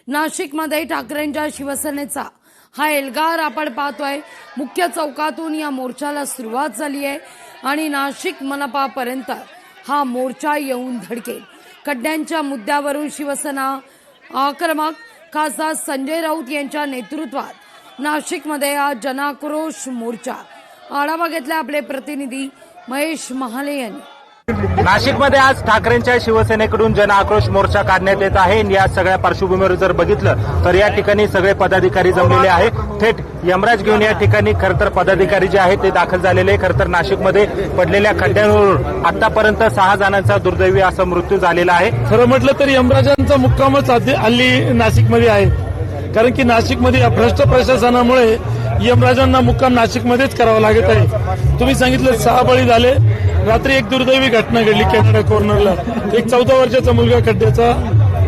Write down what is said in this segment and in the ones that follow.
नाशिकमध्ये ठाकरेंच्या शिवसेनेचा हा एल्गार आपण पाहतोय। मुख्य चौकातून या मोर्चाला सुरुवात झाली आहे आणि नाशिक मनपापर्यंत हा मोर्चा येऊन धडकेल। खड्ड्यांच्या मुद्द्यावरून शिवसेना आक्रमक। खासदार संजय राऊत यांच्या नेतृत्वात नाशिकमध्ये आज जनाक्रोश मोर्चा। आढावा घेतला आपले प्रतिनिधी महेश महाले यांनी। नाशिकमध्ये आज ठाकरेंच्या शिवसेनेकडून जन आक्रोश मोर्चा काढण्यात येत आहे। या सगळ्या पार्श्वभूमीवर जर बघितलं तर या ठिकाणी सगळे पदाधिकारी जमलेले आहेत। थेट यमराज घेऊन या ठिकाणी खरतर पदाधिकारी जे आहेत ते दाखल झालेले आहे। खरतर नाशिकमध्ये पडलेल्या खड्ड्यांवरून आतापर्यंत 6 जणांचा दुर्दैवी असा मृत्यू झालेला आहे। खरं म्हटलं तर यमराजांचा मुक्कामच हल्ली नाशिकमध्ये आहे, कारण की नाशिकमध्ये या भ्रष्ट प्रशासनामुळे यमराजांना मुक्काम नाशिकमध्येच करावा लागत आहे। तुम्ही सांगितलं 6 बळी झाले। रात्री एक दुर्दैवी घटना घडली कॅनडा कॉर्नरला, एक 14 वर्षाचा मुलगा खड्ड्याचा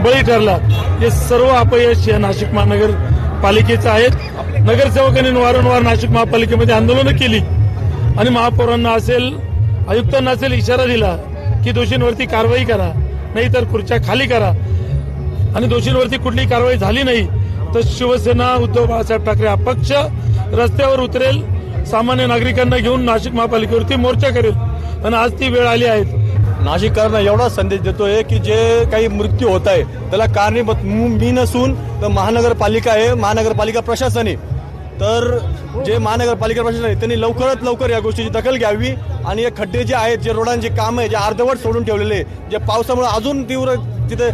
बळी ठरला। हे सर्व अपयश या नाशिक महानगरपालिकेचं आहे। नगरसेवकांनी वारंवार नाशिक महापालिकेमध्ये आंदोलनं केली आणि महापौरांना असेल, आयुक्तांना असेल इशारा दिला की दोषींवरती कारवाई करा, नाहीतर खुर्च्या खाली करा। आणि दोषींवरती कुठलीही कारवाई झाली नाही तर शिवसेना उद्धव बाळासाहेब ठाकरे अपक्ष रस्त्यावर उतरेल, सामान्य नागरिकांना घेऊन नाशिक महापालिकेवरती मोर्चा करेल। आणि आज ती वेळ आली आहे। नाशिककरांना एवढा संदेश देतोय की जे काही मृत्यू होत आहे त्याला कारणीभूत मी नसून तर महानगरपालिका आहे, महानगरपालिका प्रशासन आहे। तर जे महानगरपालिका प्रशासन आहे त्यांनी लवकरात लवकर या गोष्टीची दखल घ्यावी आणि हे खड्डे जे आहेत, जे रोडांचे काम आहे, जे अर्धवट सोडून ठेवलेले, जे पावसामुळे अजून तीव्र तिथे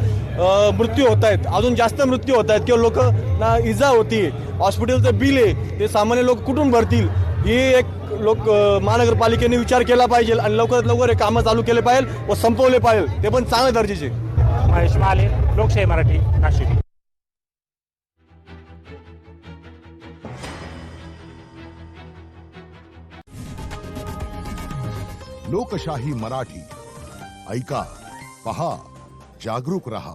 मृत्यू होत आहेत, अजून जास्त मृत्यू होत आहेत किंवा लोकांना इजा होती, हॉस्पिटलचं बिल आहे ते सामान्य लोक कुठून भरतील, ही एक महानगरपालिकेने विचार केला पाहिजे आणि लवकरात लवकर हे कामं चालू केले पाहिजे व संपवले पाहिजे, ते पण चांगल्या दर्जाचे। महेश महाले, लोकशाही मराठी, नाशिक। लोकशाही मराठी ऐका, पहा, जागरूक रहा।